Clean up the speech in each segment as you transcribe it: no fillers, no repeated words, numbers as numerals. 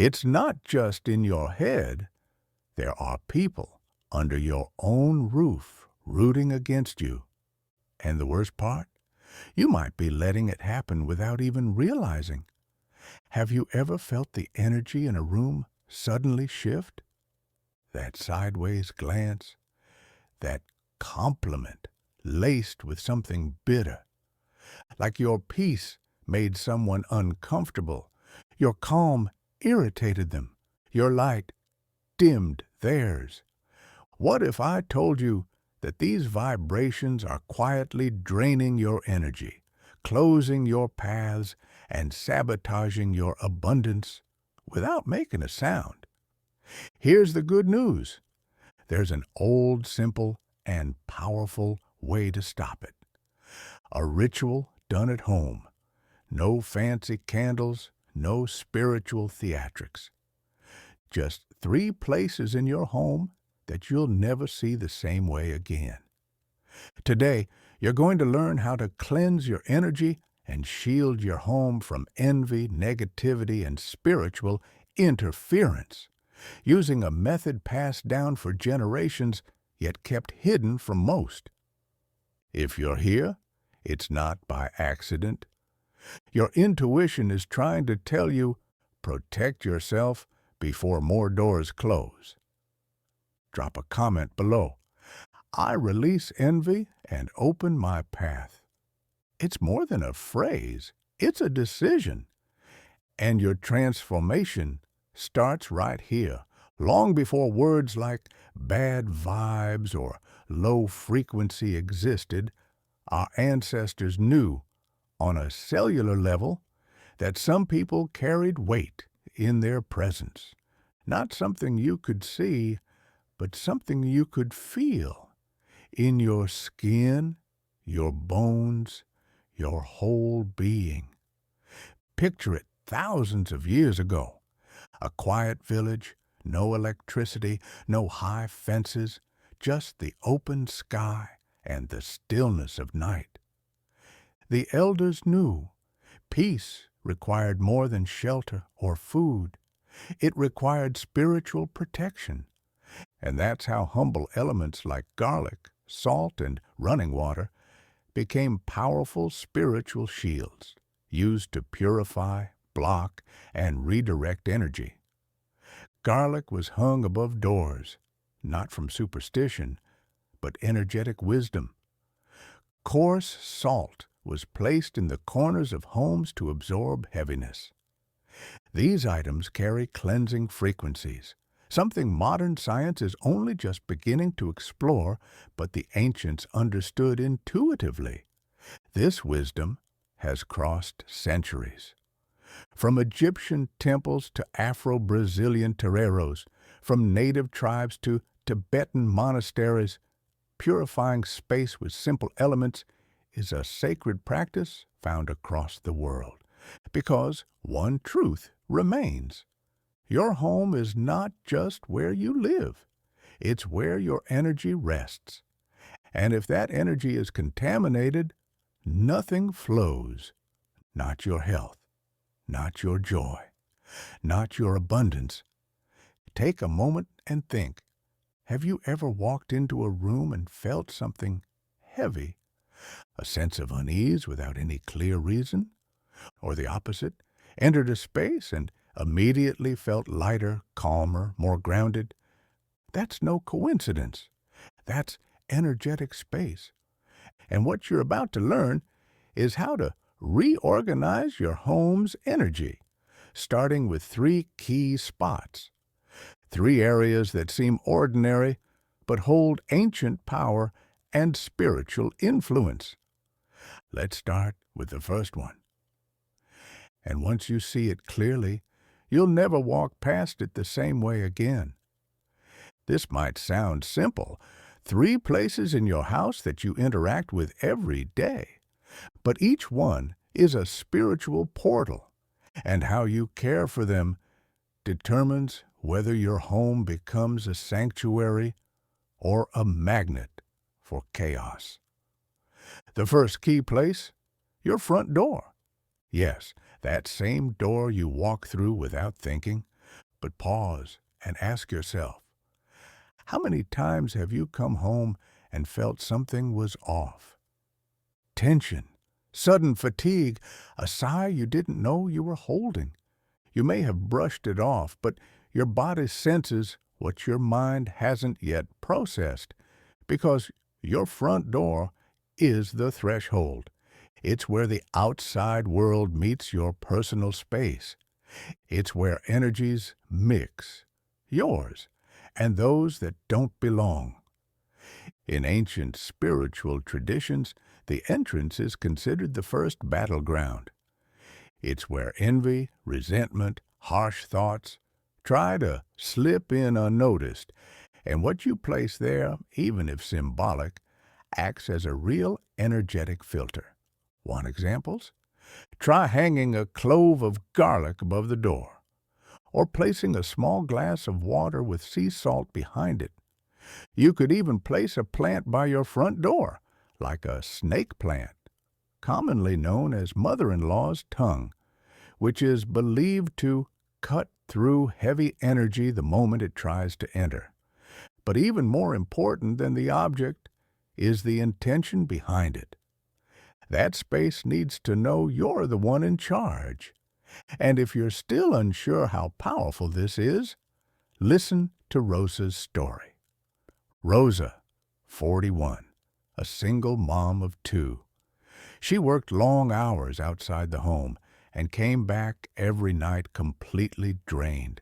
It's not just in your head. There are people under your own roof rooting against you. And the worst part? You might be letting it happen without even realizing. Have you ever felt the energy in a room suddenly shift? That sideways glance, that compliment laced with something bitter, like your peace made someone uncomfortable, your calm irritated them, your light dimmed theirs. What if I told you that these vibrations are quietly draining your energy, closing your paths, and sabotaging your abundance without making a sound? Here's the good news. There's an old, simple, and powerful way to stop it. A ritual done at home. No fancy candles, no spiritual theatrics. Just 3 places in your home that you'll never see the same way again. Today, you're going to learn how to cleanse your energy and shield your home from envy, negativity, and spiritual interference, using a method passed down for generations yet kept hidden from most. If you're here, it's not by accident. Your intuition is trying to tell you, protect yourself before more doors close. Drop a comment below. I release envy and open my path. It's more than a phrase. It's a decision. And your transformation starts right here, long before words like bad vibes or low frequency existed. Our ancestors knew, on a cellular level, that some people carried weight in their presence. Not something you could see, but something you could feel in your skin, your bones, your whole being. Picture it thousands of years ago. A quiet village, no electricity, no high fences, just the open sky and the stillness of night. The elders knew peace required more than shelter or food. It required spiritual protection. And that's how humble elements like garlic, salt, and running water became powerful spiritual shields, used to purify, block, and redirect energy. Garlic was hung above doors, not from superstition, but energetic wisdom. Coarse salt was placed in the corners of homes to absorb heaviness. These items carry cleansing frequencies, something modern science is only just beginning to explore, but the ancients understood intuitively. This wisdom has crossed centuries. From Egyptian temples to Afro-Brazilian toreros, from native tribes to Tibetan monasteries, purifying space with simple elements is a sacred practice found across the world. Because one truth remains. Your home is not just where you live. It's where your energy rests. And if that energy is contaminated, nothing flows. Not your health, not your joy, not your abundance. Take a moment and think. Have you ever walked into a room and felt something heavy? A sense of unease without any clear reason? Or the opposite, entered a space and immediately felt lighter, calmer, more grounded? That's no coincidence. That's energetic space. And what you're about to learn is how to reorganize your home's energy, starting with 3 key spots. 3 areas that seem ordinary, but hold ancient power and spiritual influence. Let's start with the first one. And once you see it clearly, you'll never walk past it the same way again. This might sound simple, 3 places in your house that you interact with every day, but each one is a spiritual portal, and how you care for them determines whether your home becomes a sanctuary or a magnet for chaos. The first key place, your front door. Yes, that same door you walk through without thinking, But pause and ask yourself, how many times have you come home and felt something was off? Tension, sudden fatigue, a sigh you didn't know you were holding. You may have brushed it off, but your body senses what your mind hasn't yet processed, because your front door is the threshold. It's where the outside world meets your personal space. It's where energies mix, yours and those that don't belong. In ancient spiritual traditions, the entrance is considered the first battleground. It's where envy, resentment, harsh thoughts try to slip in unnoticed, and what you place there, even if symbolic, acts as a real energetic filter. Want examples? Try hanging a clove of garlic above the door, or placing a small glass of water with sea salt behind it. You could even place a plant by your front door, like a snake plant, commonly known as mother-in-law's tongue, which is believed to cut through heavy energy the moment it tries to enter. But even more important than the object is the intention behind it. That space needs to know you're the one in charge. And if you're still unsure how powerful this is, listen to Rosa's story. Rosa, 41, a single mom of 2. She worked long hours outside the home and came back every night completely drained.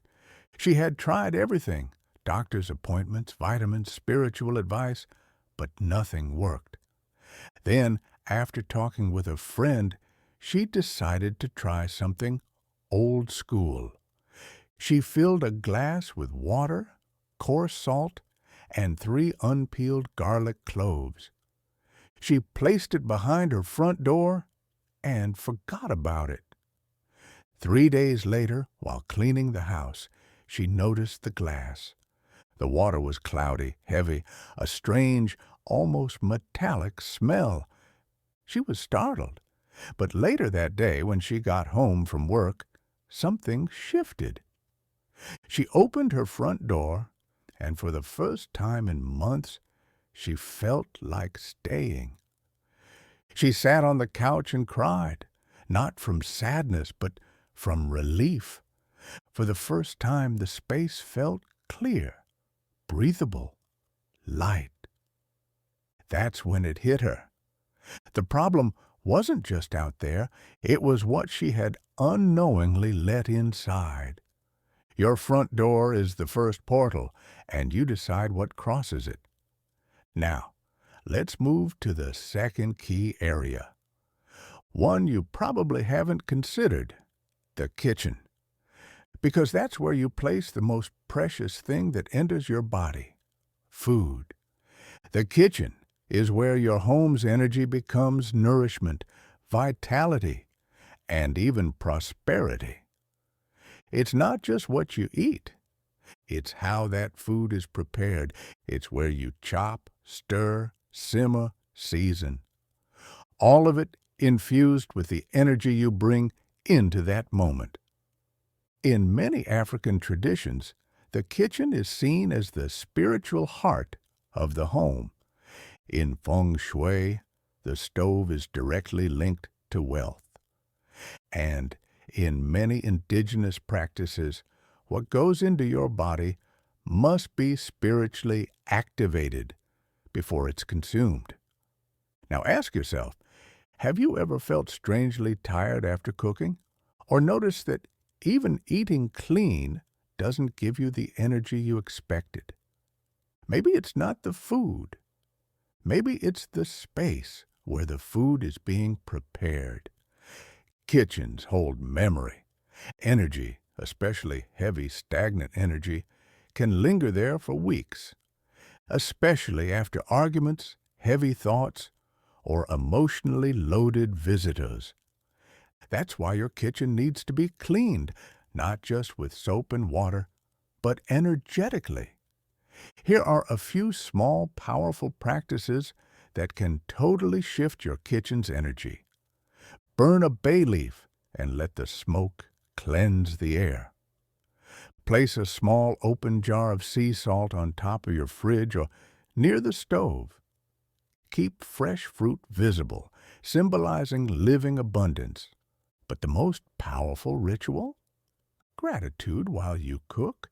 She had tried everything, doctor's appointments, vitamins, spiritual advice, but nothing worked. Then, after talking with a friend, she decided to try something old school. She filled a glass with water, coarse salt, and 3 unpeeled garlic cloves. She placed it behind her front door and forgot about it. 3 days later, while cleaning the house, she noticed the glass. The water was cloudy, heavy, a strange, almost metallic smell. She was startled. But later that day, when she got home from work, something shifted. She opened her front door, and for the first time in months, she felt like staying. She sat on the couch and cried, not from sadness, but from relief. For the first time, the space felt clear, breathable, light. That's when it hit her. The problem wasn't just out there, it was what she had unknowingly let inside. Your front door is the first portal, and you decide what crosses it. Now, let's move to the second key area. One you probably haven't considered, the kitchen. Because that's where you place the most precious thing that enters your body, food. The kitchen is where your home's energy becomes nourishment, vitality, and even prosperity. It's not just what you eat. It's how that food is prepared. It's where you chop, stir, simmer, season. All of it infused with the energy you bring into that moment. In many African traditions, the kitchen is seen as the spiritual heart of the home. In feng shui, the stove is directly linked to wealth. And in many indigenous practices, what goes into your body must be spiritually activated before it's consumed. Now ask yourself, have you ever felt strangely tired after cooking? Or noticed that even eating clean doesn't give you the energy you expected? Maybe it's not the food. Maybe it's the space where the food is being prepared. Kitchens hold memory. Energy, especially heavy, stagnant energy, can linger there for weeks, especially after arguments, heavy thoughts, or emotionally loaded visitors. That's why your kitchen needs to be cleaned, not just with soap and water, but energetically. Here are a few small, powerful practices that can totally shift your kitchen's energy. Burn a bay leaf and let the smoke cleanse the air. Place a small open jar of sea salt on top of your fridge or near the stove. Keep fresh fruit visible, symbolizing living abundance. But the most powerful ritual? Gratitude while you cook.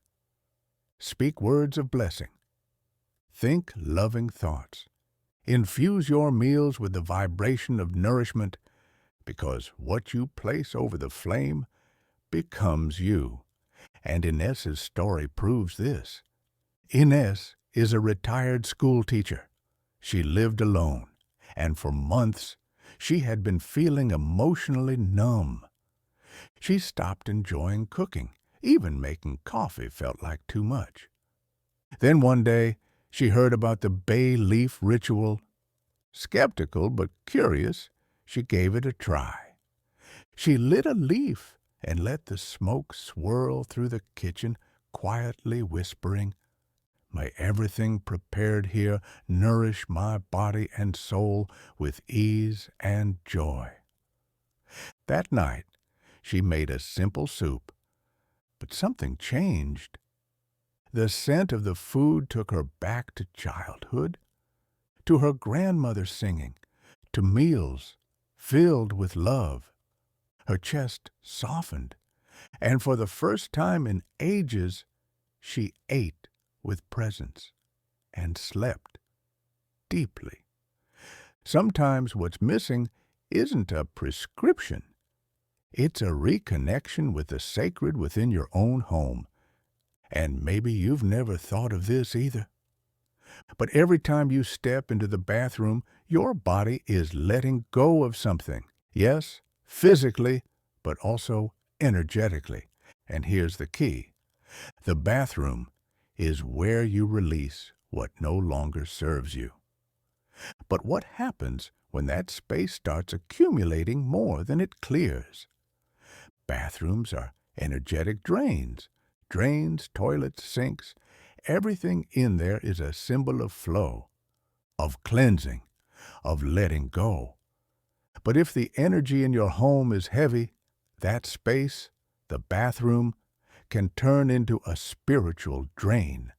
Speak words of blessing. Think loving thoughts. Infuse your meals with the vibration of nourishment, because what you place over the flame becomes you. And Inez's story proves this. Inez is a retired school teacher. She lived alone, and for months she had been feeling emotionally numb. She stopped enjoying cooking. Even making coffee felt like too much. Then one day, she heard about the bay leaf ritual. Skeptical but curious, she gave it a try. She lit a leaf and let the smoke swirl through the kitchen, quietly whispering, "May everything prepared here nourish my body and soul with ease and joy." That night, she made a simple soup, but something changed. The scent of the food took her back to childhood, to her grandmother singing, to meals filled with love. Her chest softened, and for the first time in ages, she ate with presence and slept deeply. Sometimes what's missing isn't a prescription. It's a reconnection with the sacred within your own home. And maybe you've never thought of this either. But every time you step into the bathroom, your body is letting go of something. Yes, physically, but also energetically. And here's the key. The bathroom is where you release what no longer serves you. But what happens when that space starts accumulating more than it clears? Bathrooms are energetic drains. Drains, toilets, sinks, everything in there is a symbol of flow, of cleansing, of letting go. But if the energy in your home is heavy, that space, the bathroom, can turn into a spiritual drain.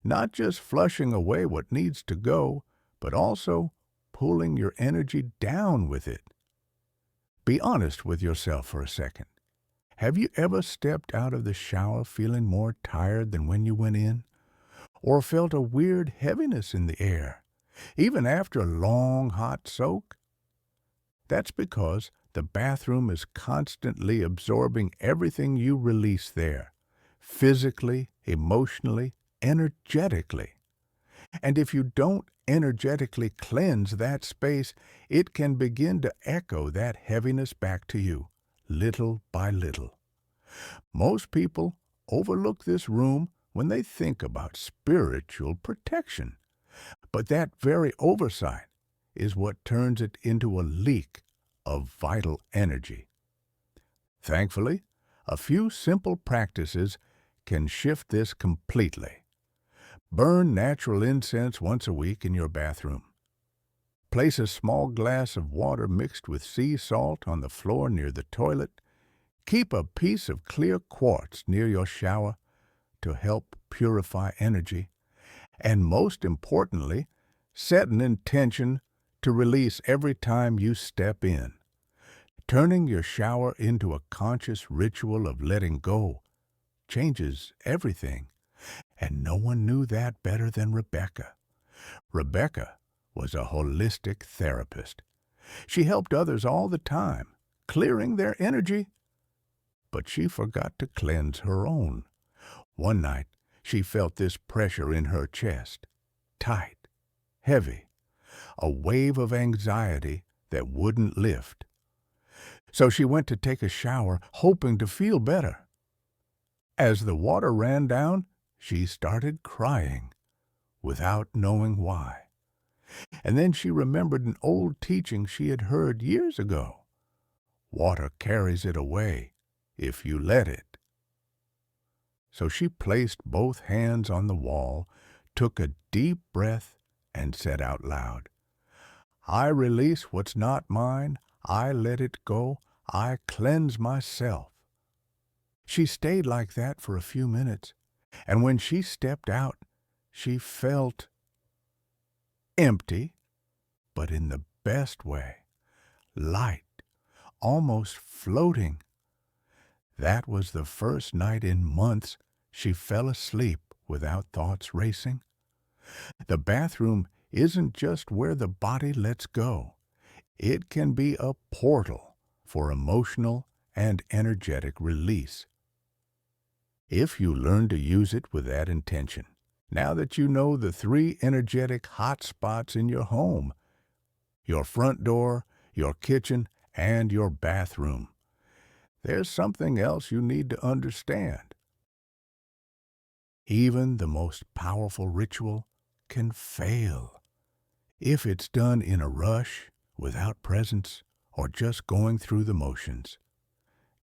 Not just flushing away what needs to go, but also pulling your energy down with it. Be honest with yourself for a second. Have you ever stepped out of the shower feeling more tired than when you went in? Or felt a weird heaviness in the air, even after a long, hot soak? That's because the bathroom is constantly absorbing everything you release there, physically, emotionally, energetically. And if you don't energetically cleanse that space, it can begin to echo that heaviness back to you, little by little. Most people overlook this room when they think about spiritual protection. But that very oversight is what turns it into a leak of vital energy. Thankfully, a few simple practices can shift this completely. Burn natural incense once a week in your bathroom. Place a small glass of water mixed with sea salt on the floor near the toilet. Keep a piece of clear quartz near your shower to help purify energy. And most importantly, set an intention to release every time you step in. Turning your shower into a conscious ritual of letting go changes everything. And no one knew that better than Rebecca. Rebecca was a holistic therapist. She helped others all the time, clearing their energy. But she forgot to cleanse her own. One night, she felt this pressure in her chest, tight, heavy, a wave of anxiety that wouldn't lift. So she went to take a shower, hoping to feel better. As the water ran down, she started crying, without knowing why. And then she remembered an old teaching she had heard years ago. Water carries it away if you let it. So she placed both hands on the wall, took a deep breath, and said out loud, "I release what's not mine. I let it go. I cleanse myself." She stayed like that for a few minutes, and when she stepped out, she felt empty, but in the best way, light, almost floating. That was the first night in months she fell asleep without thoughts racing. The bathroom isn't just where the body lets go. It can be a portal for emotional and energetic release, if you learn to use it with that intention. Now that you know the 3 energetic hot spots in your home, your front door, your kitchen, and your bathroom, there's something else you need to understand. Even the most powerful ritual can fail if it's done in a rush, without presence, or just going through the motions.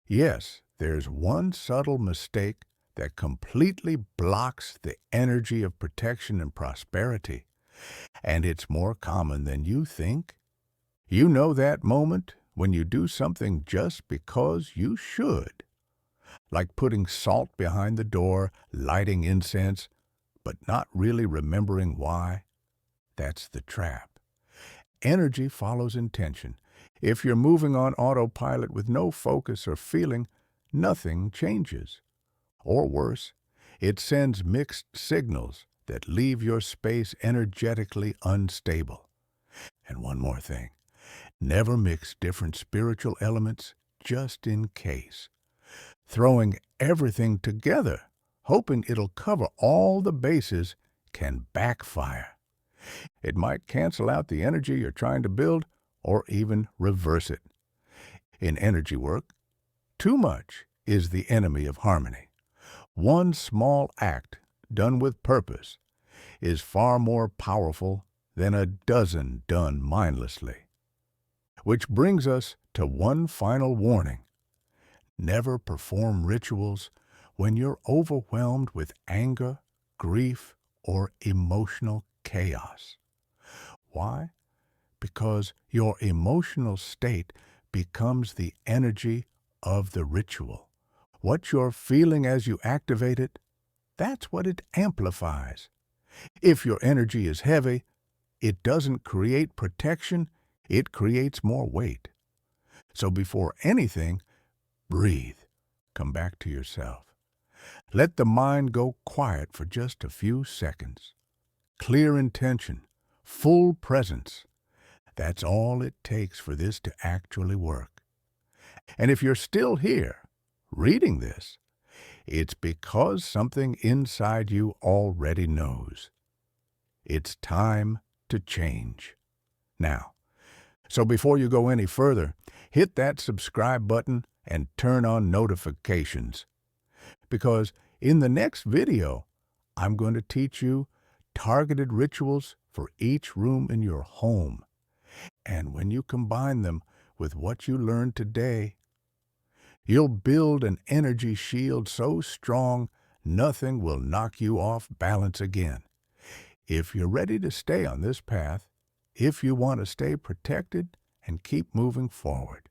Yes, there's one subtle mistake that completely blocks the energy of protection and prosperity, and it's more common than you think. You know that moment when you do something just because you should, like putting salt behind the door, lighting incense, but not really remembering why? That's the trap. Energy follows intention. If you're moving on autopilot with no focus or feeling, nothing changes. Or worse, it sends mixed signals that leave your space energetically unstable. And one more thing, never mix different spiritual elements just in case. Throwing everything together, hoping it'll cover all the bases, can backfire. It might cancel out the energy you're trying to build or even reverse it. In energy work, too much is the enemy of harmony. One small act done with purpose is far more powerful than a dozen done mindlessly. Which brings us to one final warning. Never perform rituals when you're overwhelmed with anger, grief, or emotional chaos. Why? Because your emotional state becomes the energy of the ritual. What you're feeling as you activate it, that's what it amplifies. If your energy is heavy, it doesn't create protection, it creates more weight. So before anything, breathe. Come back to yourself. Let the mind go quiet for just a few seconds. Clear intention, full presence. That's all it takes for this to actually work. And if you're still here, reading this, it's because something inside you already knows. It's time to change. Now, so before you go any further, hit that subscribe button and turn on notifications. Because in the next video, I'm going to teach you targeted rituals for each room in your home. And when you combine them with what you learned today, you'll build an energy shield so strong nothing will knock you off balance again. If you're ready to stay on this path, if you want to stay protected and keep moving forward,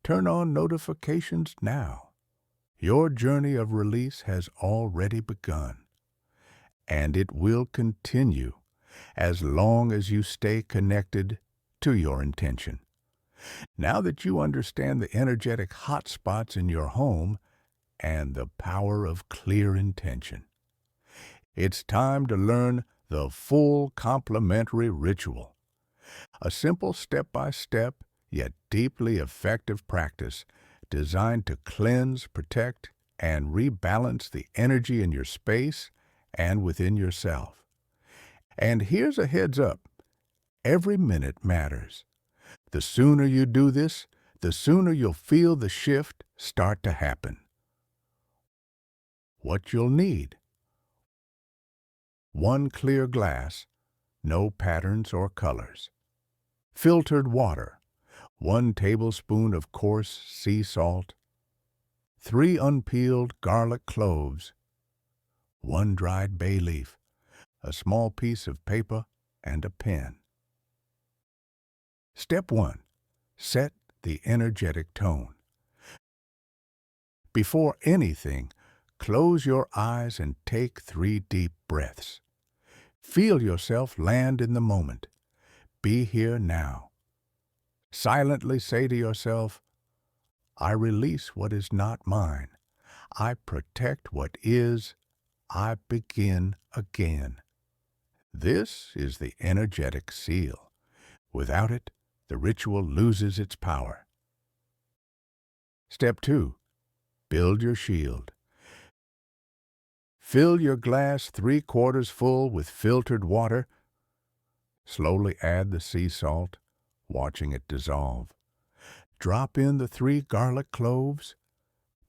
turn on notifications now. Your journey of release has already begun, and it will continue as long as you stay connected to your intention. Now that you understand the energetic hot spots in your home and the power of clear intention, it's time to learn the full complementary ritual, a simple step-by-step yet deeply effective practice designed to cleanse, protect, and rebalance the energy in your space and within yourself. And here's a heads up, every minute matters. The sooner you do this, the sooner you'll feel the shift start to happen. What you'll need: 1 clear glass, no patterns or colors. Filtered water, 1 tablespoon of coarse sea salt. 3 unpeeled garlic cloves. 1 dried bay leaf, a small piece of paper, and a pen. Step 1. Set the energetic tone. Before anything, close your eyes and take 3 deep breaths. Feel yourself land in the moment. Be here now. Silently say to yourself, I release what is not mine. I protect what is. I begin again. This is the energetic seal. Without it, the ritual loses its power. Step 2. Build your shield. Fill your glass 3/4 full with filtered water. Slowly add the sea salt, watching it dissolve. Drop in the 3 garlic cloves.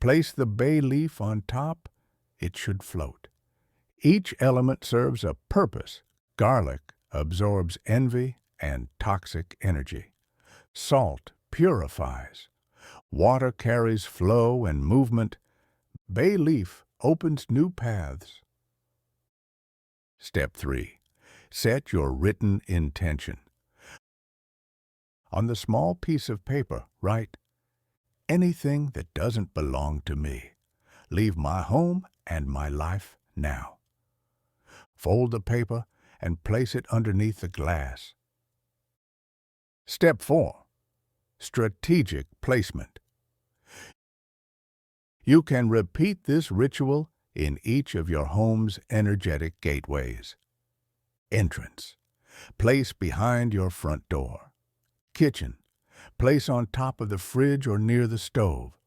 Place the bay leaf on top. It should float. Each element serves a purpose. Garlic absorbs envy and toxic energy. Salt purifies. Water carries flow and movement. Bay leaf opens new paths. Step 3. Set your written intention. On the small piece of paper, write, anything that doesn't belong to me. Leave my home and my life now. Fold the paper and place it underneath the glass. Step 4. Strategic placement. You can repeat this ritual in each of your home's energetic gateways. Entrance. Place behind your front door. Kitchen. Place on top of the fridge or near the stove.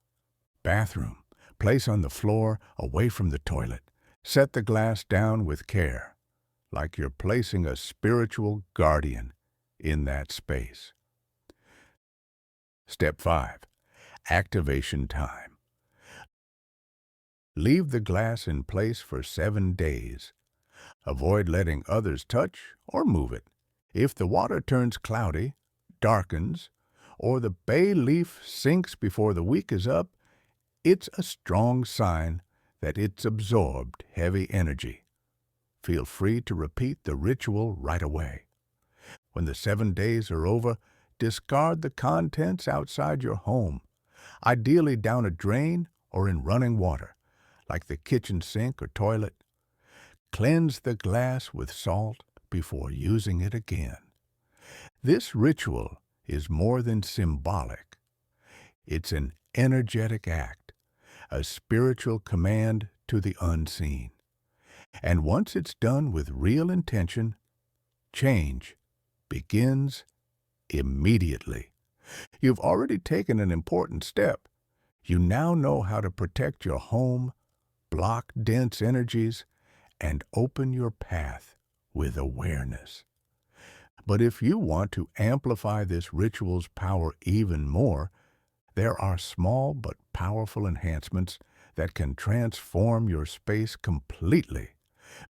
Bathroom. Place on the floor away from the toilet. Set the glass down with care, like you're placing a spiritual guardian in that space. Step 5. Activation time. Leave the glass in place for 7 days. Avoid letting others touch or move it. If the water turns cloudy, darkens, or the bay leaf sinks before the week is up, it's a strong sign that it's absorbed heavy energy. Feel free to repeat the ritual right away. When the 7 days are over, discard the contents outside your home, ideally down a drain or in running water, like the kitchen sink or toilet. Cleanse the glass with salt before using it again. This ritual is more than symbolic. It's an energetic act, a spiritual command to the unseen. And once it's done with real intention, change begins immediately. You've already taken an important step. You now know how to protect your home, block dense energies, and open your path with awareness. But if you want to amplify this ritual's power even more, there are small but powerful enhancements that can transform your space completely.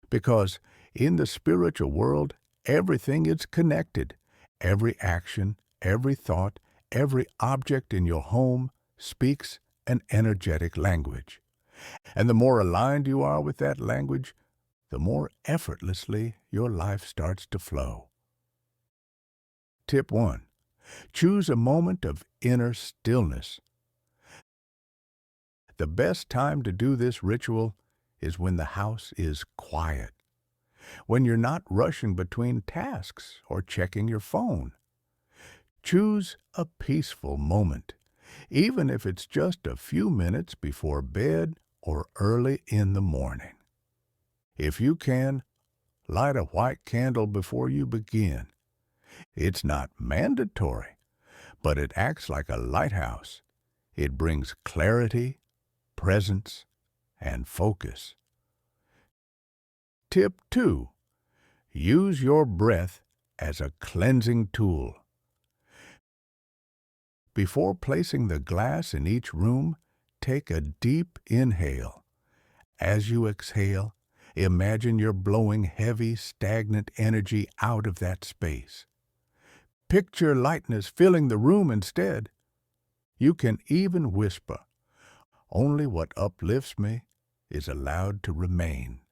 Because in the spiritual world, everything is connected. Every action, every thought, every object in your home speaks an energetic language. And the more aligned you are with that language, the more effortlessly your life starts to flow. Tip 1. Choose a moment of inner stillness. The best time to do this ritual is when the house is quiet, when you're not rushing between tasks or checking your phone. Choose a peaceful moment, even if it's just a few minutes before bed or early in the morning. If you can, light a white candle before you begin. It's not mandatory, but it acts like a lighthouse. It brings clarity, presence, and focus. Tip 2. Use your breath as a cleansing tool. Before placing the glass in each room, take a deep inhale. As you exhale, imagine you're blowing heavy, stagnant energy out of that space. Picture lightness filling the room instead. You can even whisper, "Only what uplifts me is allowed to remain."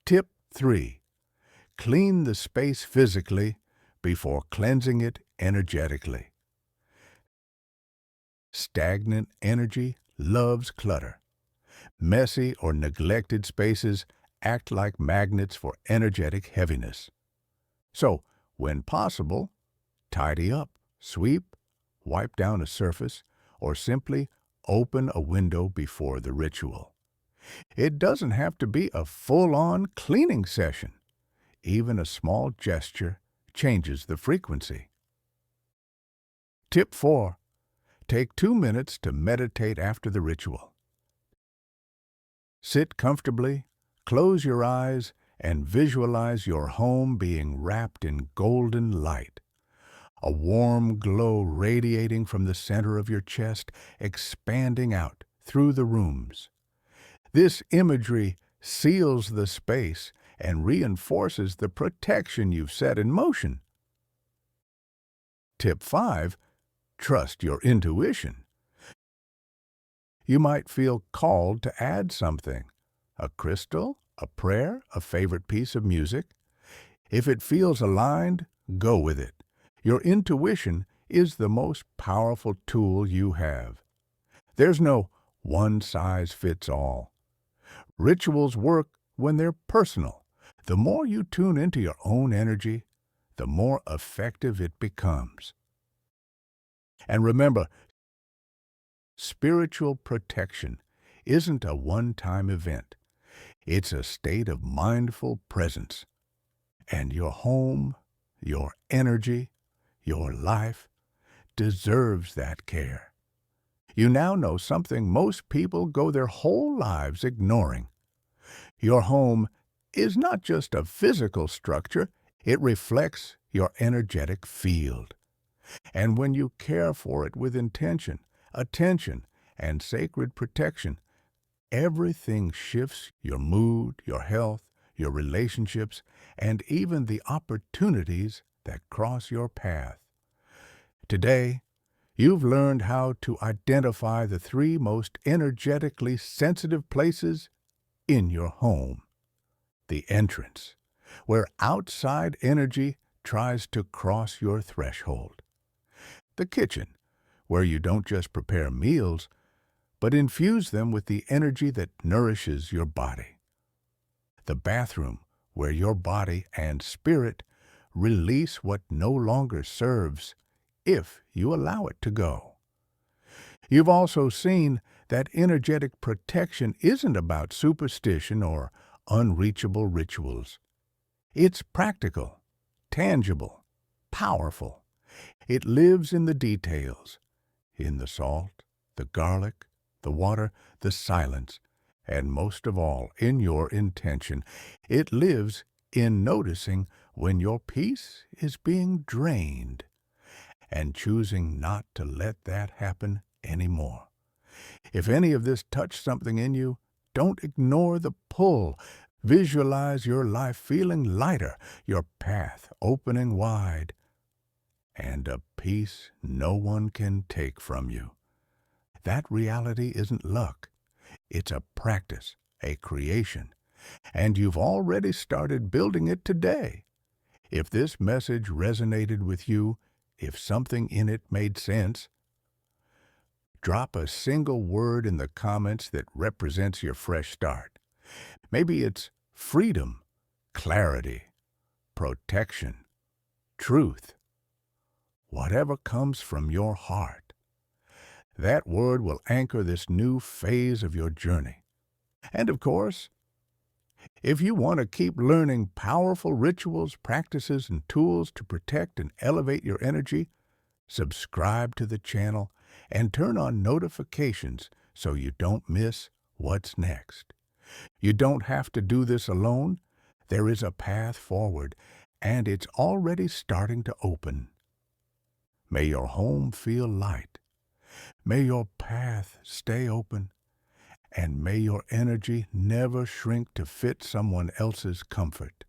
Tip 3. Clean the space physically before cleansing it energetically. Stagnant energy loves clutter. Messy or neglected spaces act like magnets for energetic heaviness. So, when possible, tidy up, sweep, wipe down a surface, or simply open a window before the ritual. It doesn't have to be a full-on cleaning session. Even a small gesture changes the frequency. Tip 4. Take 2 minutes to meditate after the ritual. Sit comfortably, close your eyes, and visualize your home being wrapped in golden light. A warm glow radiating from the center of your chest, expanding out through the rooms. This imagery seals the space and reinforces the protection you've set in motion. Tip 5. Trust your intuition. You might feel called to add something, a crystal, a prayer, a favorite piece of music. If it feels aligned, go with it. Your intuition is the most powerful tool you have. There's no one-size-fits-all. Rituals work when they're personal. The more you tune into your own energy, the more effective it becomes. And remember, spiritual protection isn't a one-time event. It's a state of mindful presence. And your home, your energy, your life deserves that care. You now know something most people go their whole lives ignoring. Your home is not just a physical structure, it reflects your energetic field. And when you care for it with intention, attention, and sacred protection, everything shifts: your mood, your health, your relationships, and even the opportunities that cross your path. Today, you've learned how to identify the 3 most energetically sensitive places in your home. The entrance, where outside energy tries to cross your threshold. The kitchen, where you don't just prepare meals, but infuse them with the energy that nourishes your body. The bathroom, where your body and spirit release what no longer serves, if you allow it to go. You've also seen that energetic protection isn't about superstition or unreachable rituals. It's practical, tangible, powerful. It lives in the details, in the salt, the garlic, the water, the silence, and most of all, in your intention. It lives in noticing when your peace is being drained and choosing not to let that happen anymore. If any of this touched something in you, don't ignore the pull. Visualize your life feeling lighter, your path opening wide, and a peace no one can take from you. That reality isn't luck. It's a practice, a creation, and you've already started building it today. If this message resonated with you, if something in it made sense, drop a single word in the comments that represents your fresh start. Maybe it's freedom, clarity, protection, truth. Whatever comes from your heart, that word will anchor this new phase of your journey. And of course, if you want to keep learning powerful rituals, practices, and tools to protect and elevate your energy, subscribe to the channel and turn on notifications so you don't miss what's next. You don't have to do this alone. There is a path forward, and it's already starting to open. May your home feel light. May your path stay open. And may your energy never shrink to fit someone else's comfort.